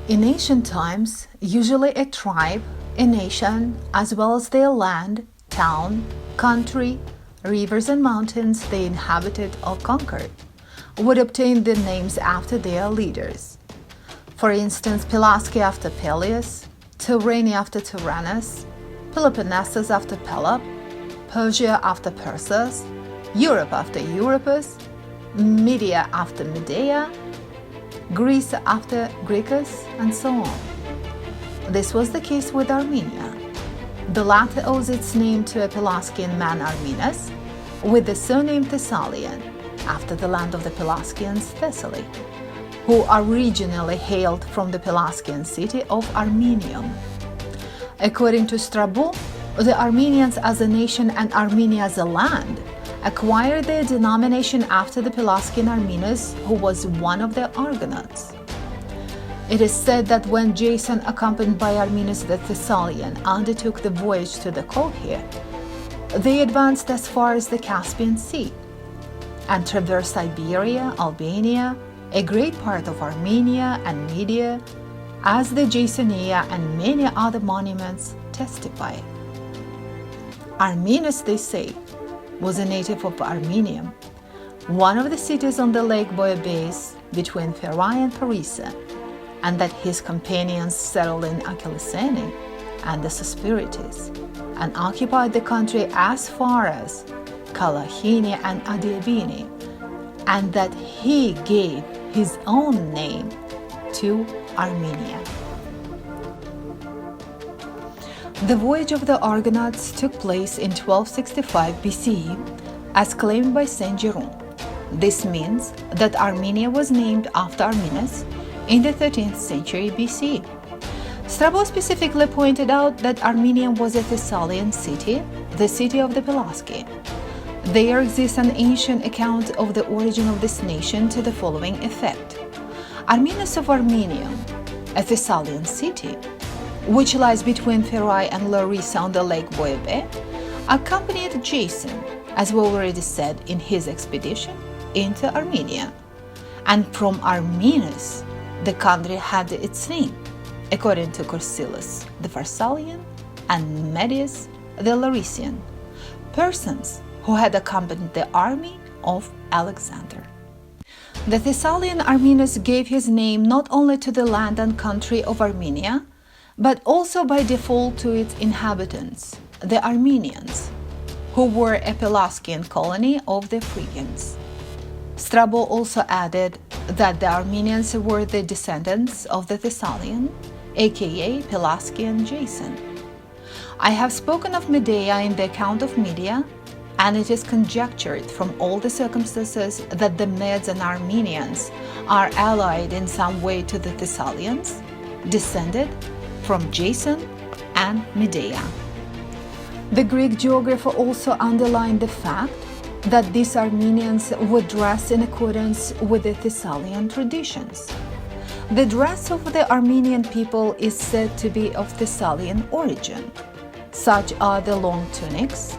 In ancient times, usually a tribe, a nation, as well as their land, town, country, rivers and mountains they inhabited or conquered, would obtain their names after their leaders. For instance, Pelasgi after Peleus, Tyrrhenia after Tyrannus, Peloponnesus after Pelop, Persia after Perseus, Europe after Euripus, Media after Medea, Greece after Greecus, and so on. This was the case with Armenia. The latter owes its name to a Pelasgian man Armenus, with the surname Thessalian, after the land of the Pelasgians, Thessaly, who originally hailed from the Pelasgian city of Armenium. According to Strabo, the Armenians as a nation and Armenia as a land acquired their denomination after the Pelasgian Armenus, who was one of their Argonauts. It is said that when Jason, accompanied by Armenus the Thessalian, undertook the voyage to the Colchia, they advanced as far as the Caspian Sea and traversed Siberia, Albania, a great part of Armenia and Media, as the Jasoniia and many other monuments testify. Armenus, they say, was a native of Armenium, one of the cities on the Lake Boebeis between Pherae and Parisa, and that his companions settled in Achillisene and the Sospirites, and occupied the country as far as Kalahini and Adiabini, and that he gave his own name to Armenia. The voyage of the Argonauts took place in 1265 BCE, as claimed by Saint Jerome. This means that Armenia was named after Armenus in the 13th century BC. Strabo specifically pointed out that Armenia was a Thessalian city, the city of the Pelasgi. There exists an ancient account of the origin of this nation to the following effect. Armenus of Armenium, a Thessalian city, which lies between Pherae and Larissa on the Lake Boebe, accompanied Jason, as we already said, in his expedition into Armenia. And from Armenus, the country had its name, according to Corcillus the Pharsalian and Medius the Larician, persons who had accompanied the army of Alexander. The Thessalian Armenus gave his name not only to the land and country of Armenia, but also by default to its inhabitants, the Armenians, who were a Pelasgian colony of the Phrygians. Strabo also added that the Armenians were the descendants of the Thessalian, aka Pelasgian Jason. I have spoken of Medea in the account of Media, and it is conjectured from all the circumstances that the Medes and Armenians are allied in some way to the Thessalians, descended from Jason and Medea. The Greek geographer also underlined the fact that these Armenians would dress in accordance with the Thessalian traditions. The dress of the Armenian people is said to be of Thessalian origin. Such are the long tunics,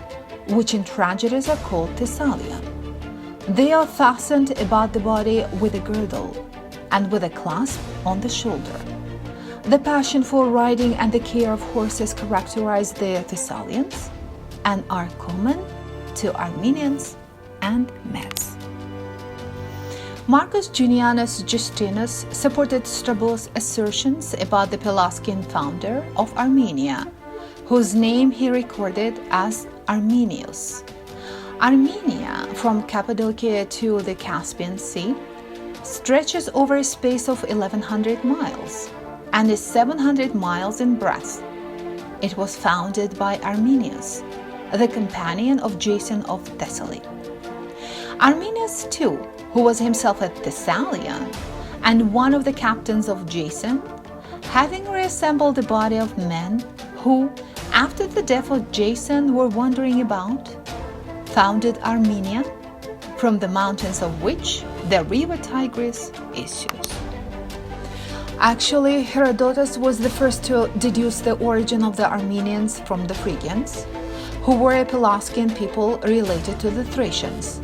which in tragedies are called Thessalian. They are fastened about the body with a girdle and with a clasp on the shoulder. The passion for riding and the care of horses characterize the Thessalians and are common to Armenians and Medes. Marcus Junianus Justinus supported Strabo's assertions about the Pelasgian founder of Armenia, whose name he recorded as Armenius. Armenia, from Cappadocia to the Caspian Sea, stretches over a space of 1,100 miles and is 700 miles in breadth. It was founded by Armenius, the companion of Jason of Thessaly. Armenius, too, who was himself a Thessalian and one of the captains of Jason, having reassembled the body of men who, after the death of Jason, were wandering about, founded Armenia, from the mountains of which the river Tigris issues. Actually, Herodotus was the first to deduce the origin of the Armenians from the Phrygians, who were a Pelasgian people related to the Thracians,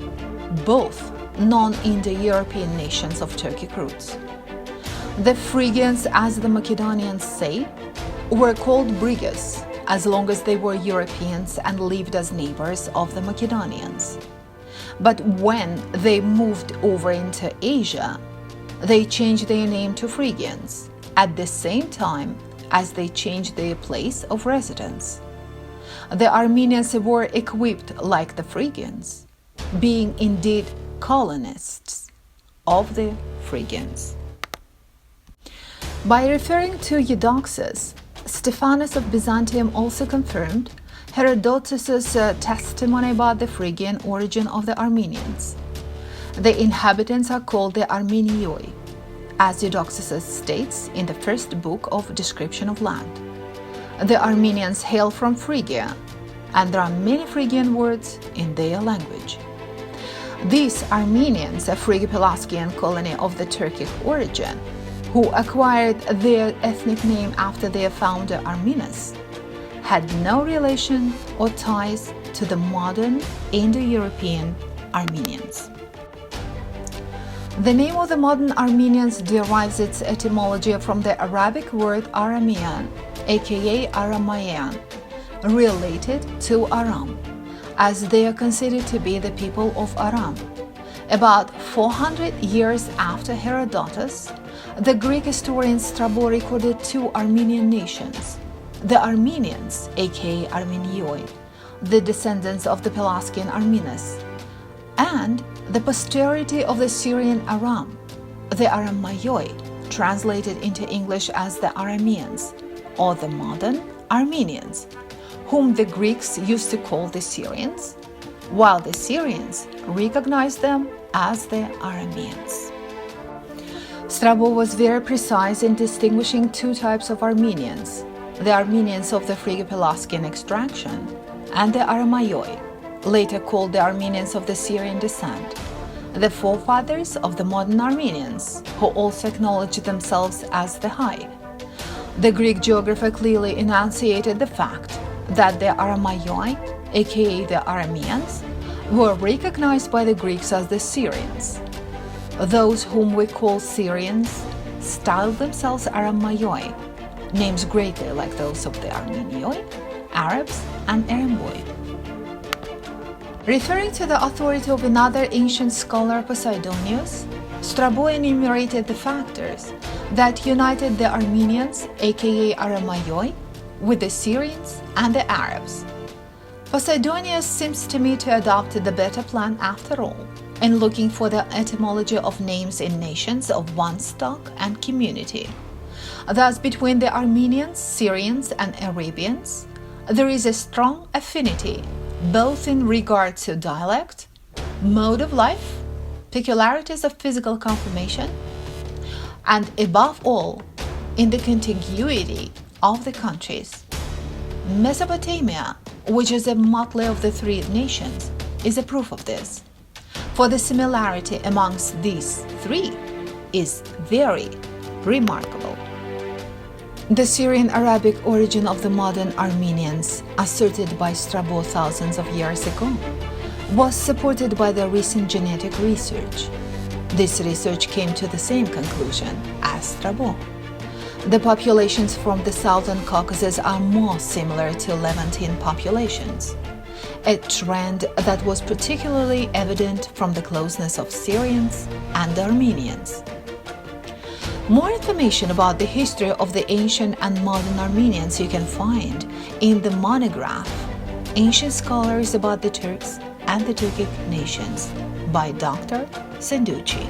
both non-Indo-European nations of Turkic roots. The Phrygians, as the Macedonians say, were called Brigas as long as they were Europeans and lived as neighbors of the Macedonians. But when they moved over into Asia, they changed their name to Phrygians at the same time as they changed their place of residence. The Armenians were equipped like the Phrygians, being indeed colonists of the Phrygians. By referring to Eudoxus, Stephanus of Byzantium also confirmed Herodotus' testimony about the Phrygian origin of the Armenians. The inhabitants are called the Armenioi, as Eudoxus states in the first book of Description of Land. The Armenians hail from Phrygia, and there are many Phrygian words in their language. These Armenians, a Phrygo-Pelasgian colony of the Turkic origin, who acquired their ethnic name after their founder Arminus, had no relation or ties to the modern Indo-European Armenians. The name of the modern Armenians derives its etymology from the Arabic word Aramean, aka Aramaean, related to Aram, as they are considered to be the people of Aram. About 400 years after Herodotus, the Greek historian Strabo recorded two Armenian nations, the Armenians, aka Armenioi, the descendants of the Pelasgian Arminus, and the posterity of the Syrian Aram, the Aramaioi, translated into English as the Arameans, or the modern Armenians, whom the Greeks used to call the Syrians, while the Syrians recognized them as the Arameans. Strabo was very precise in distinguishing two types of Armenians, the Armenians of the Phrygo-Pelasgian extraction and the Aramaioi, later called the Armenians of the Syrian descent, the forefathers of the modern Armenians, who also acknowledged themselves as the Hai. The Greek geographer clearly enunciated the fact that the Aramaioi, aka the Arameans, were recognized by the Greeks as the Syrians. Those whom we call Syrians styled themselves Aramaioi, names greatly like those of the Armenioi, Arabs, and Eremboi. Referring to the authority of another ancient scholar, Posidonius, Strabo enumerated the factors that united the Armenians, aka Aramaioi, with the Syrians and the Arabs. Posidonius seems to me to adopt the better plan after all, in looking for the etymology of names in nations of one stock and community. Thus, between the Armenians, Syrians, and Arabians, there is a strong affinity, both in regard to dialect, mode of life, peculiarities of physical conformation, and above all, in the contiguity of the countries. Mesopotamia, which is a motley of the three nations, is a proof of this, for the similarity amongst these three is very remarkable. The Syrian-Arabic origin of the modern Armenians, asserted by Strabo thousands of years ago, was supported by the recent genetic research. This research came to the same conclusion as Strabo. The populations from the southern Caucasus are more similar to Levantine populations, a trend that was particularly evident from the closeness of Syrians and Armenians. More information about the history of the ancient and modern Armenians you can find in the monograph Ancient Scholars about the Turks and the Turkic Nations by Dr. Sanducci.